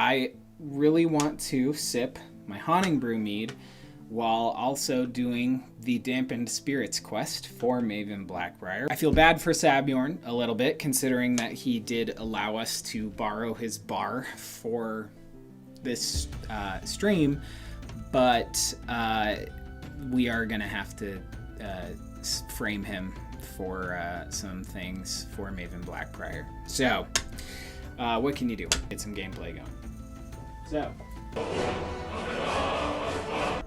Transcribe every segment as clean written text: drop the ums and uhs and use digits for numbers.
I really want to sip my Honningbrew Mead while also doing the Dampened Spirits quest for Maven Black-Briar. I feel bad for Sabjorn a little bit, considering that he did allow us to borrow his bar for this stream, but we are gonna have to frame him for some things for Maven Black-Briar. So, what can you do? Get some gameplay going. So,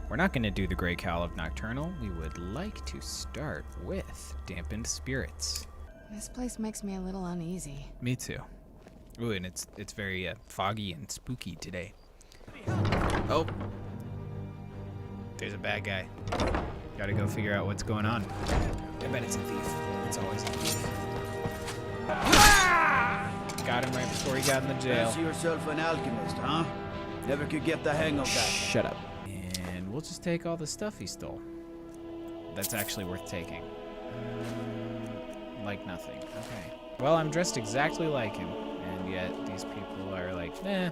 we're not going to do the Grey Cowl of Nocturnal. We would like to start with Dampened Spirits. This place makes me a little uneasy. Me too. Ooh, and it's very foggy and spooky today. Oh, there's a bad guy. Gotta go figure out what's going on. I bet it's a thief. It's always a thief. Ah! Got him right before he got in the jail. Fancy yourself an alchemist, huh? Never could get the hang of that. Shut up. And we'll just take all the stuff he stole. That's actually worth taking. Like nothing. Okay. Well, I'm dressed exactly like him, and yet these people are like, eh,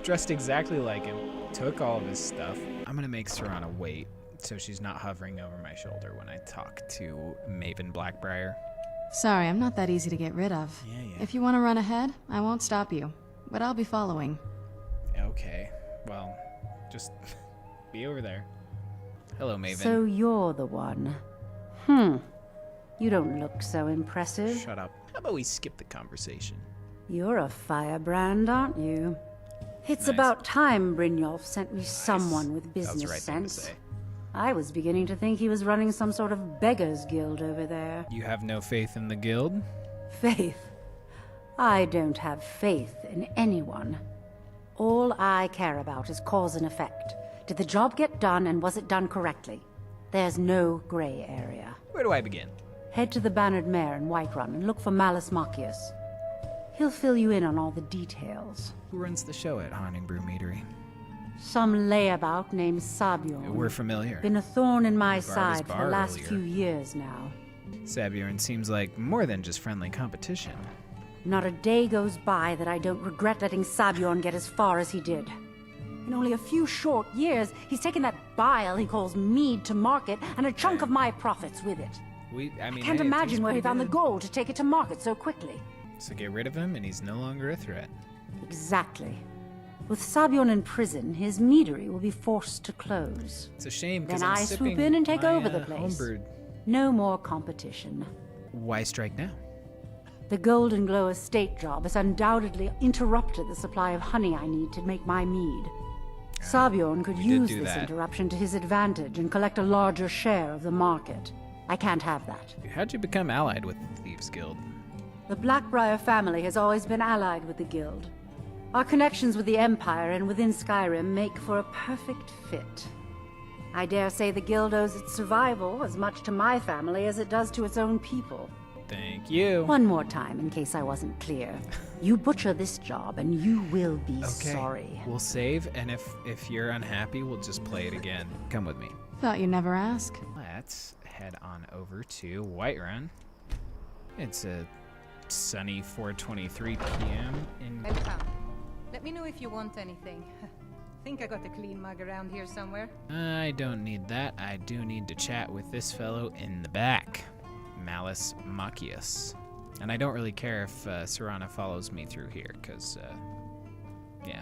dressed exactly like him. Took all of his stuff. I'm gonna make Serana wait, so she's not hovering over my shoulder when I talk to Maven Black-Briar. Sorry, I'm not that easy to get rid of. Yeah. If you want to run ahead, I won't stop you, but I'll be following. Okay, well, just be over there. Hello, Maven. So you're the one. You don't look so impressive. Shut up. How about we skip the conversation? You're a firebrand, aren't you? It's Nice. about time Brynjolf sent me someone with That was business the right thing to sense. say. I was beginning to think he was running some sort of beggars guild over there. You have no faith in the guild? Faith? I don't have faith in anyone. All I care about is cause and effect. Did the job get done, and was it done correctly? There's no gray area. Where do I begin? Head to the Bannered Mare in Whiterun and look for Mallus Maccius. He'll fill you in on all the details. Who runs the show at Honningbrew Meadery? Some layabout named Sabjorn. We're familiar. Been a thorn in my Barbara's side for bar the last earlier. few years now. Sabjorn seems like more than just friendly competition. Not a day goes by that I don't regret letting Sabjorn get as far as he did. In only a few short years, he's taken that bile he calls mead to market and a chunk of my profits with it. I mean, Can't hey, it imagine tastes where he pretty found the good. gold to take it to market so quickly. So get rid of him and he's no longer a threat. Exactly. With Sabjorn in prison, his meadery will be forced to close. It's a shame because Then I'm I sipping swoop in and take my, over the place. Homebrewed. No more competition. Why strike now? The Goldenglow Estate Job has undoubtedly interrupted the supply of honey I need to make my mead. Sabjorn could we did use do this that. interruption to his advantage and collect a larger share of the market. I can't have that. How'd you become allied with the Thieves Guild? The Black-Briar family has always been allied with the Guild. Our connections with the Empire and within Skyrim make for a perfect fit. I dare say the Guild owes its survival as much to my family as it does to its own people. Thank you. One more time, in case I wasn't clear. You butcher this job, and you will be Okay. sorry. We'll save, and if you're unhappy, we'll just play it again. Come with me. Thought you'd never ask. Let's head on over to Whiterun. It's a sunny 4:23 p.m. in... Welcome. Let me know if you want anything. Think I got a clean mug around here somewhere. I don't need that. I do need to chat with this fellow in the back. Mallus Maccius. And I don't really care if Serana follows me through here, because, yeah,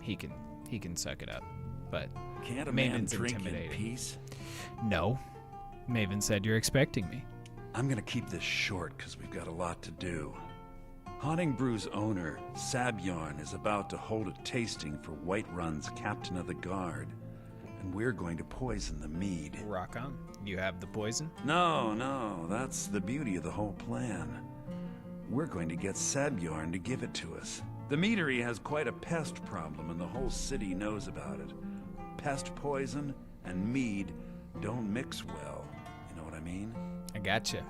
he can suck it up. But Can't a man Maven's drink in intimidating. peace? No. Maven said you're expecting me. I'm gonna keep this short because we've got a lot to do. Honningbrews owner, Sabjorn, is about to hold a tasting for Whiterun's captain of the guard. And we're going to poison the mead. Rock on. You have the poison? No, that's the beauty of the whole plan. We're going to get Sabjorn to give it to us. The meadery has quite a pest problem and the whole city knows about it. Pest poison and mead don't mix well. You know what I mean? I gotcha.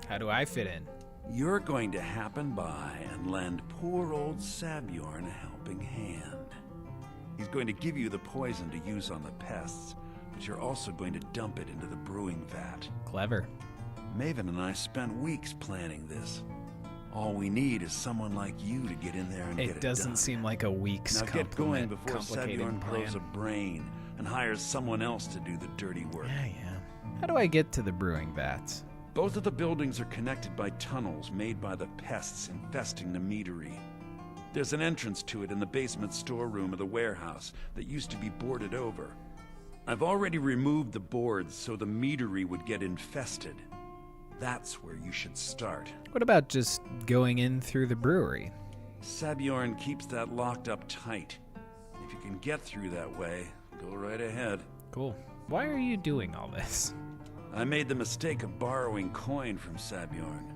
How do I fit in? You're going to happen by and lend poor old Sabjorn a helping hand. He's going to give you the poison to use on the pests, but you're also going to dump it into the brewing vat. Clever. Maven and I spent weeks planning this. All we need is someone like you to get in there and get it done. It doesn't seem like a week's Now get going before complicated Sabjorn grows a plan. brain and hires someone else to do the dirty work. Yeah. How do I get to the brewing vats? Both of the buildings are connected by tunnels made by the pests infesting the meadery. There's an entrance to it in the basement storeroom of the warehouse that used to be boarded over. I've already removed the boards so the meadery would get infested. That's where you should start. What about just going in through the brewery? Sabjorn keeps that locked up tight. If you can get through that way, go right ahead. Cool. Why are you doing all this? I made the mistake of borrowing coin from Sabjorn.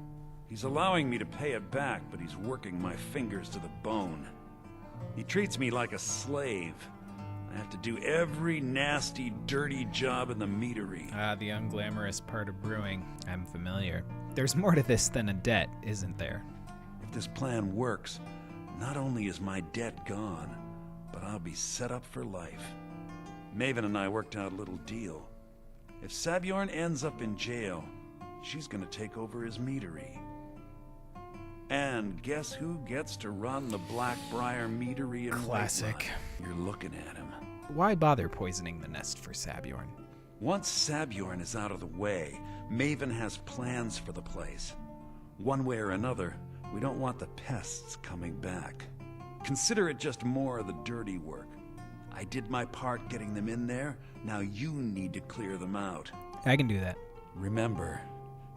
He's allowing me to pay it back, but he's working my fingers to the bone. He treats me like a slave. I have to do every nasty, dirty job in the meadery. Ah, the unglamorous part of brewing. I'm familiar. There's more to this than a debt, isn't there? If this plan works, not only is my debt gone, but I'll be set up for life. Maven and I worked out a little deal. If Sabjorn ends up in jail, she's gonna take over his meadery. And guess who gets to run the Black-Briar Meadery in Classic. Whiterun? You're looking at him. Why bother poisoning the nest for Sabjorn? Once Sabjorn is out of the way, Maven has plans for the place. One way or another, we don't want the pests coming back. Consider it just more of the dirty work. I did my part getting them in there, now you need to clear them out. I can do that. Remember,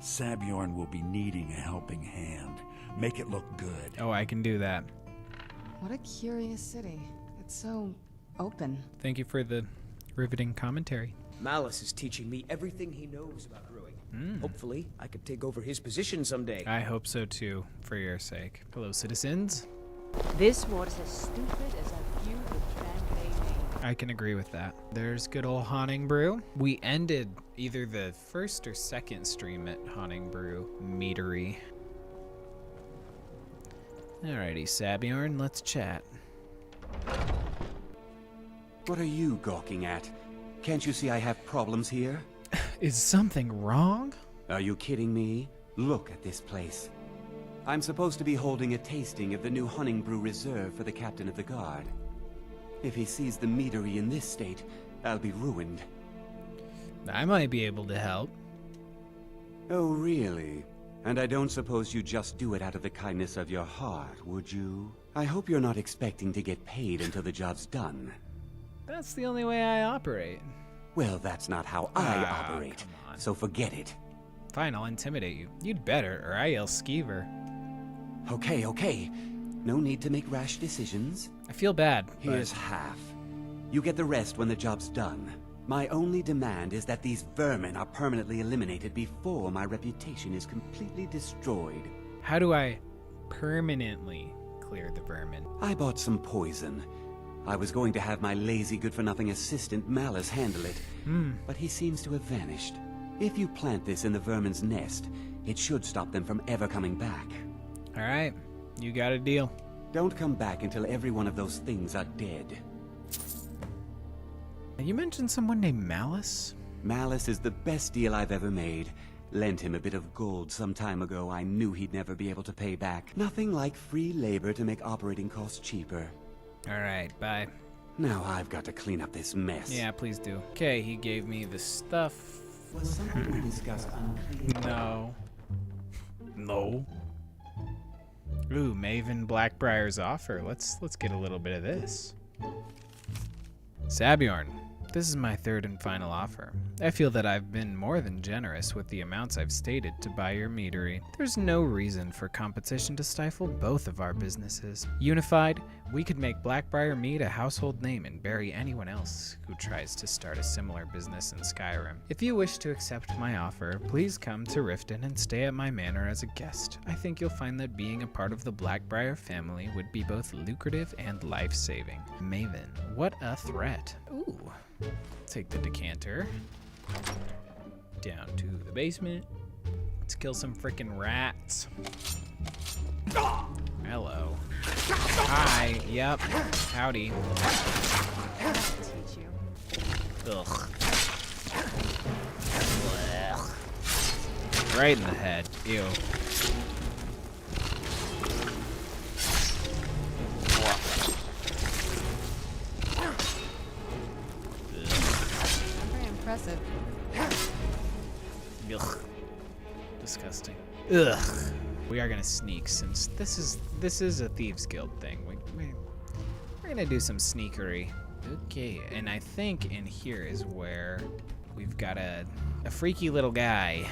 Sabjorn will be needing a helping hand. Make it look good. Oh, I can do that. What a curious city. It's so open. Thank you for the riveting commentary. Mallus is teaching me everything he knows about brewing. Hopefully, I could take over his position someday. I hope so too, for your sake. Hello, citizens. This was as stupid as a feud with Champagne. I can agree with that. There's good old Honningbrew. We ended either the first or second stream at Honningbrew Meadery. Alrighty, Sabjorn, let's chat. What are you gawking at? Can't you see I have problems here? Is something wrong? Are you kidding me? Look at this place. I'm supposed to be holding a tasting of the new Honningbrew Reserve for the captain of the guard. If he sees the meadery in this state, I'll be ruined. I might be able to help. Oh, really? And I don't suppose you just do it out of the kindness of your heart, would you? I hope you're not expecting to get paid until the job's done. That's the only way I operate. Well, that's not how I Ah, operate, come on. so forget it. Fine, I'll intimidate you. You'd better, or I yell skeever. Okay. No need to make rash decisions. I feel bad, Here's but half. You get the rest when the job's done. My only demand is that these vermin are permanently eliminated before my reputation is completely destroyed. how do I permanently clear the vermin? I bought some poison. I was going to have my lazy good-for-nothing assistant Mallus handle it, but he seems to have vanished. If you plant this in the vermin's nest, it should stop them from ever coming back. Alright, you got a deal. Don't come back until every one of those things are dead. You mentioned someone named Mallus? Mallus is the best deal I've ever made. Lent him a bit of gold some time ago I knew he'd never be able to pay back. Nothing like free labor to make operating costs cheaper. Alright, bye. Now I've got to clean up this mess. Yeah, please do. Okay, he gave me the stuff. Was something we discussed unclear? No. Ooh, Maven Black-Briar's offer. Let's get a little bit of this. Sabjorn, this is my third and final offer. I feel that I've been more than generous with the amounts I've stated to buy your meadery. There's no reason for competition to stifle both of our businesses. Unified, we could make Black-Briar Mead a household name and bury anyone else who tries to start a similar business in Skyrim. If you wish to accept my offer, please come to Riften and stay at my manor as a guest. I think you'll find that being a part of the Black-Briar family would be both lucrative and life-saving. Maven, what a threat. Ooh. Take the decanter. Down to the basement. Let's kill some freaking rats. Hello. Hi. Yep. Howdy. Teach you. Ugh. Right in the head. Ew. disgusting. Ugh. We are gonna sneak since this is a Thieves Guild thing. We're gonna do some sneakery. Okay, and I think in here is where we've got a freaky little guy.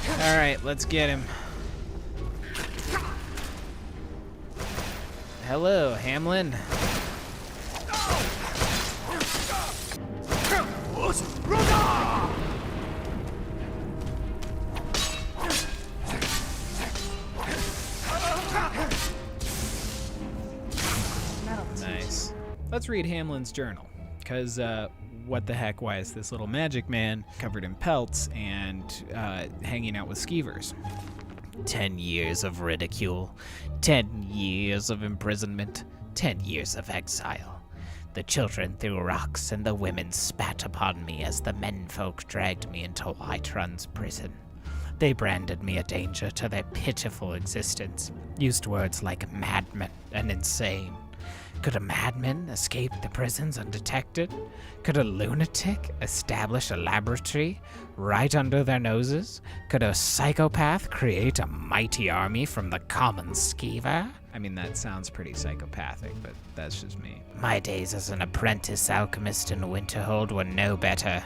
All right, let's get him. Hello, Hamelyn. Nice. Let's read Hamelyn's journal, because what the heck, why is this little magic man covered in pelts and hanging out with skeevers? 10 years of ridicule, 10 years of imprisonment, 10 years of exile. The children threw rocks and the women spat upon me as the menfolk dragged me into Whiterun's prison. They branded me a danger to their pitiful existence, used words like madman and insane. Could a madman escape the prisons undetected? Could a lunatic establish a laboratory right under their noses? Could a psychopath create a mighty army from the common skeever? I mean, that sounds pretty psychopathic, but that's just me. My days as an apprentice alchemist in Winterhold were no better.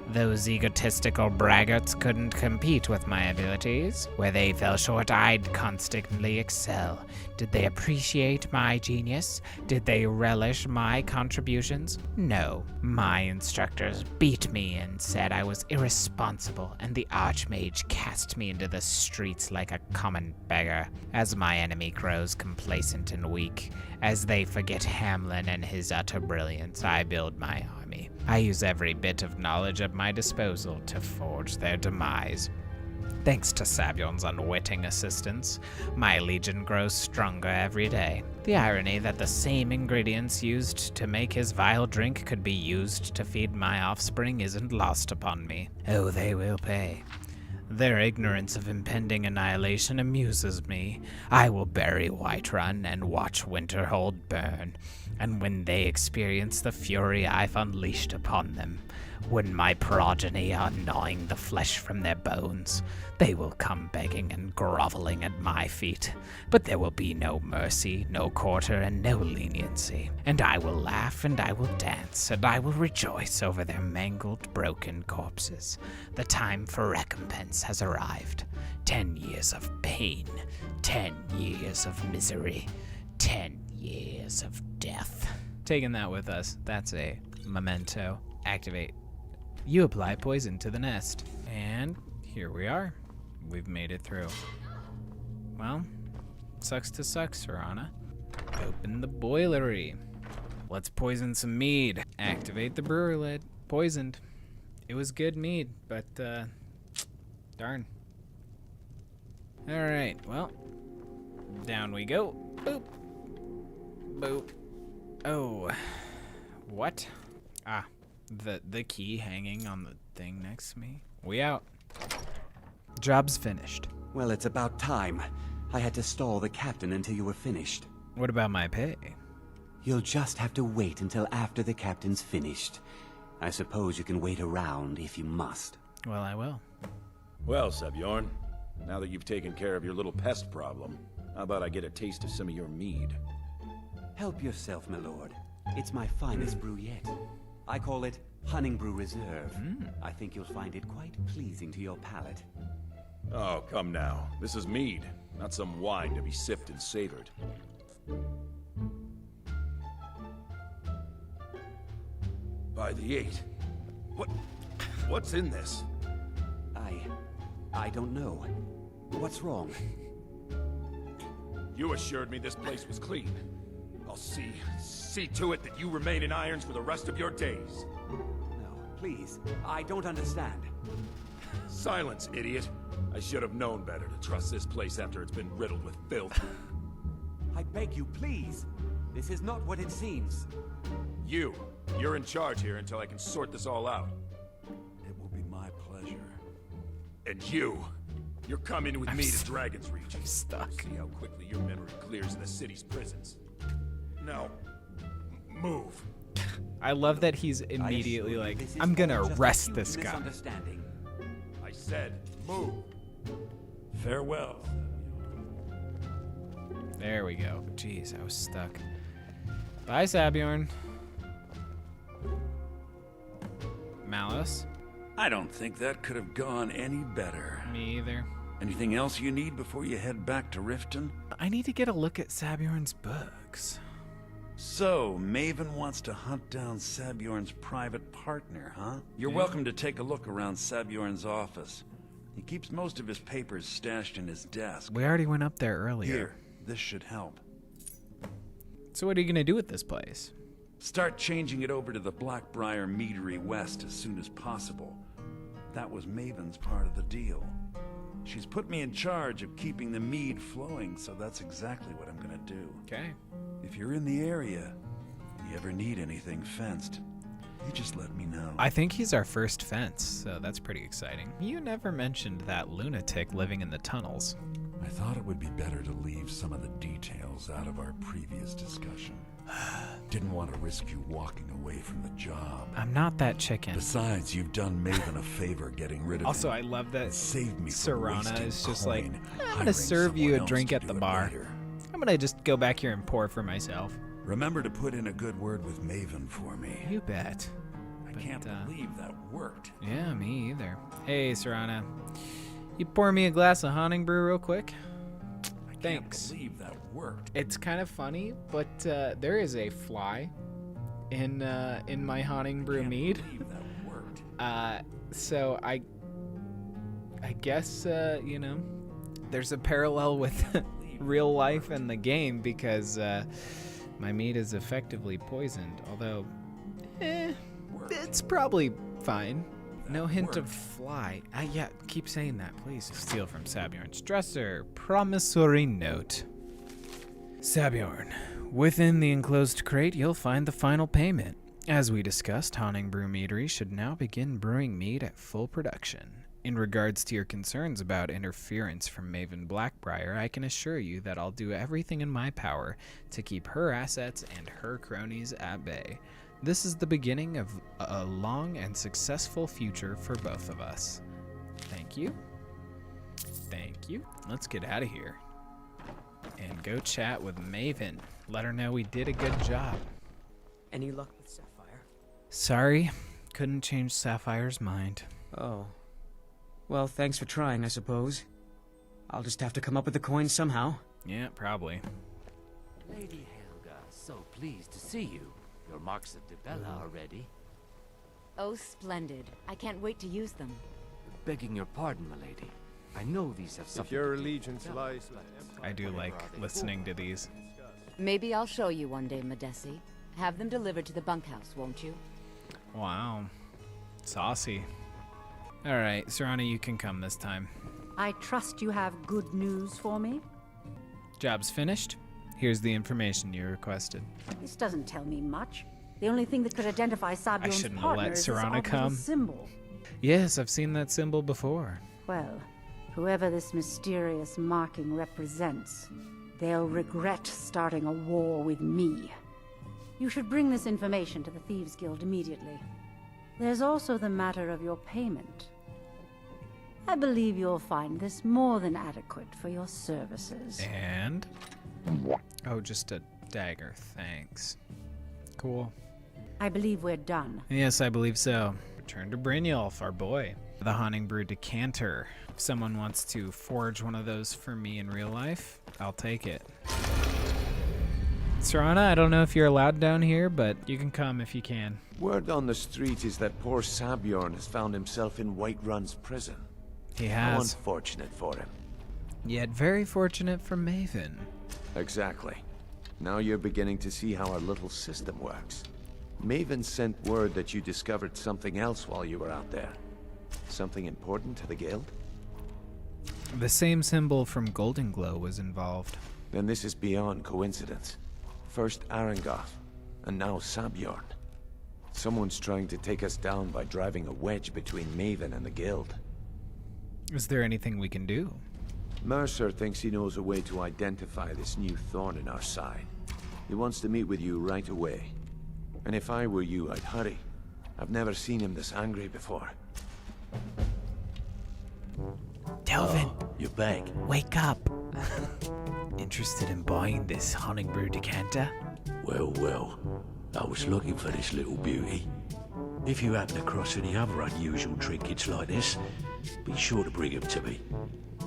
Those egotistical braggarts couldn't compete with my abilities. Where they fell short, I'd constantly excel. Did they appreciate my genius? Did they relish my contributions? No. My instructors beat me and said I was irresponsible, and the Archmage cast me into the streets like a common beggar. As my enemy grows complacent and weak, as they forget Hamelyn and his utter brilliance, I build my army. I use every bit of knowledge at my disposal to forge their demise. Thanks to Sabjorn's unwitting assistance, my legion grows stronger every day. The irony that the same ingredients used to make his vile drink could be used to feed my offspring isn't lost upon me. Oh, they will pay. Their ignorance of impending annihilation amuses me. I will bury Whiterun and watch Winterhold burn. And when they experience the fury I've unleashed upon them, when my progeny are gnawing the flesh from their bones, they will come begging and groveling at my feet. But there will be no mercy, no quarter, and no leniency. And I will laugh, and I will dance, and I will rejoice over their mangled, broken corpses. The time for recompense has arrived. 10 years of pain, 10 years of misery, 10 years of death. Taking that with us, that's a memento. Activate. You apply poison to the nest. And here we are. We've made it through. Well, sucks to suck, Serana. Open the boilery. Let's poison some mead. Activate the brewer lid. Poisoned. It was good mead, but, darn. Alright, well, down we go. Boop. Boop. Oh. What? Ah. The key hanging on the thing next to me. We out. Job's finished. Well, it's about time. I had to stall the captain until you were finished. What about my pay? You'll just have to wait until after the captain's finished. I suppose you can wait around if you must. Well, I will. Well, Sabjorn, now that you've taken care of your little pest problem, how about I get a taste of some of your mead? Help yourself, my lord. It's my finest brew yet. I call it Honningbrew Reserve. I think you'll find it quite pleasing to your palate. Oh, come now. This is mead, not some wine to be sipped and savored. By the 8. What's in this? I don't know. What's wrong? You assured me this place was clean. I'll see to it that you remain in irons for the rest of your days. No, please. I don't understand. Silence, idiot. I should have known better to trust this place after it's been riddled with filth. I beg you, please. This is not what it seems. You're in charge here until I can sort this all out. It will be my pleasure. And you're coming with me to Dragon's Reach. I'm stuck. See how quickly your memory clears in the city's prisons. Now, move. I love that he's immediately like, I'm gonna arrest this guy. I said, move. Farewell. There we go. Jeez, I was stuck. Bye, Sabjorn. Mallus? I don't think that could have gone any better. Me either. Anything else you need before you head back to Riften? I need to get a look at Sabjorn's books. So, Maven wants to hunt down Sabjorn's private partner, huh? You're welcome to take a look around Sabjorn's office. He keeps most of his papers stashed in his desk. We already went up there earlier. Here, this should help. So what are you gonna do with this place? Start changing it over to the Black-Briar Meadery West as soon as possible. That was Maven's part of the deal. She's put me in charge of keeping the mead flowing, so that's exactly what I'm gonna do. Okay. If you're in the area, you ever need anything fenced, you just let me know. I think he's our first fence, so that's pretty exciting. You never mentioned that lunatic living in the tunnels. I thought it would be better to leave some of the details out of our previous discussion. Didn't want to risk you walking away from the job. I'm not that chicken. Besides, you've done Maven a favor getting rid of Also, him. I love that Saved me from Serana wasting is just coin, like, I'm hiring gonna serve you a someone drink else at to the do it bar. later. I'm gonna just go back here and pour for myself. Remember to put in a good word with Maven for me. You bet. I can't believe that worked. Yeah, me either. Hey, Serana. You pour me a glass of Honningbrew real quick? Thanks. Can't believe that worked. It's kind of funny, but there is a fly in my Honningbrew Mead. That worked. So I guess you know, there's a parallel with real life and the game because my mead is effectively poisoned. Although, it's probably fine. No hint of fly. Yeah, keep saying that, please. Steal from Sabjorn's dresser. Promissory note. Sabjorn, within the enclosed crate, you'll find the final payment. As we discussed, Honningbrew Meadery should now begin brewing mead at full production. In regards to your concerns about interference from Maven Black-Briar, I can assure you that I'll do everything in my power to keep her assets and her cronies at bay. This is the beginning of a long and successful future for both of us. Thank you. Thank you. Let's get out of here. And go chat with Maven. Let her know we did a good job. Any luck with Sapphire? Sorry, couldn't change Sapphire's mind. Oh. Well, thanks for trying, I suppose. I'll just have to come up with the coin somehow. Yeah, probably. Lady Helga, so pleased to see you. Your marks of Dibella are ready. Oh, splendid. I can't wait to use them. Begging your pardon, milady. I know these have something. If your allegiance lies with I do like listening to these. Maybe I'll show you one day, Madesi. Have them delivered to the bunkhouse, won't you? Wow. Saucy. Alright, Serana, you can come this time. I trust you have good news for me. Job's finished. Here's the information you requested. This doesn't tell me much. The only thing that could identify Sabjorn's shouldn't have partner let is this Serana odd little come. symbol. Yes, I've seen that symbol before. Well, whoever this mysterious marking represents, they'll regret starting a war with me. You should bring this information to the Thieves Guild immediately. There's also the matter of your payment. I believe you'll find this more than adequate for your services. And? Oh, just a dagger, thanks. Cool. I believe we're done. Yes, I believe so. Return to Brynjolf, our boy. The Honningbrew decanter. If someone wants to forge one of those for me in real life, I'll take it. Serana, I don't know if you're allowed down here, but you can come if you can. Word on the street is that poor Sabjorn has found himself in Whiterun's prison. He How has. unfortunate for him. Yet very fortunate for Maven. Exactly. Now you're beginning to see how our little system works. Maven sent word that you discovered something else while you were out there. Something important to the guild? The same symbol from Goldenglow was involved. Then this is beyond coincidence. First Arangoth, and now Sabjorn. Someone's trying to take us down by driving a wedge between Maven and the guild. Is there anything we can do? Mercer thinks he knows a way to identify this new thorn in our side. He wants to meet with you right away. And if I were you, I'd hurry. I've never seen him this angry before. Delvin, you're back. wake up. Interested in buying this Honningbrew decanter? Well, well. I was looking for this little beauty. If you happen across any other unusual trinkets like this, be sure to bring them to me.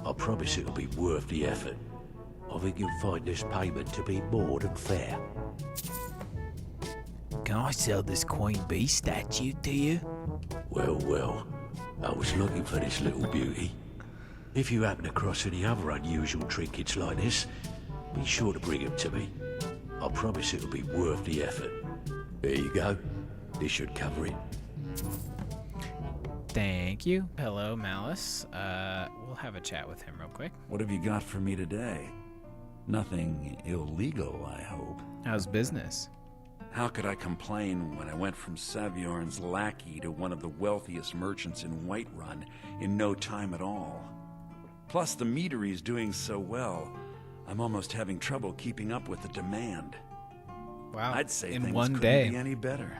I promise it'll be worth the effort. I think you'll find this payment to be more than fair. Can I sell this Queen Bee statue to you? Well, well. I was looking for this little beauty. If you happen across any other unusual trinkets like this, be sure to bring them to me. I promise it'll be worth the effort. There you go. This should cover it. Thank you. Hello, Mallus. We'll have a chat with him real quick. What have you got for me today? Nothing illegal, I hope. How's business? How could I complain when I went from Sabjorn's lackey to one of the wealthiest merchants in Whiterun in no time at all? Plus, the meadery's doing so well, I'm almost having trouble keeping up with the demand. Wow, I'd say in things one couldn't day. be any better.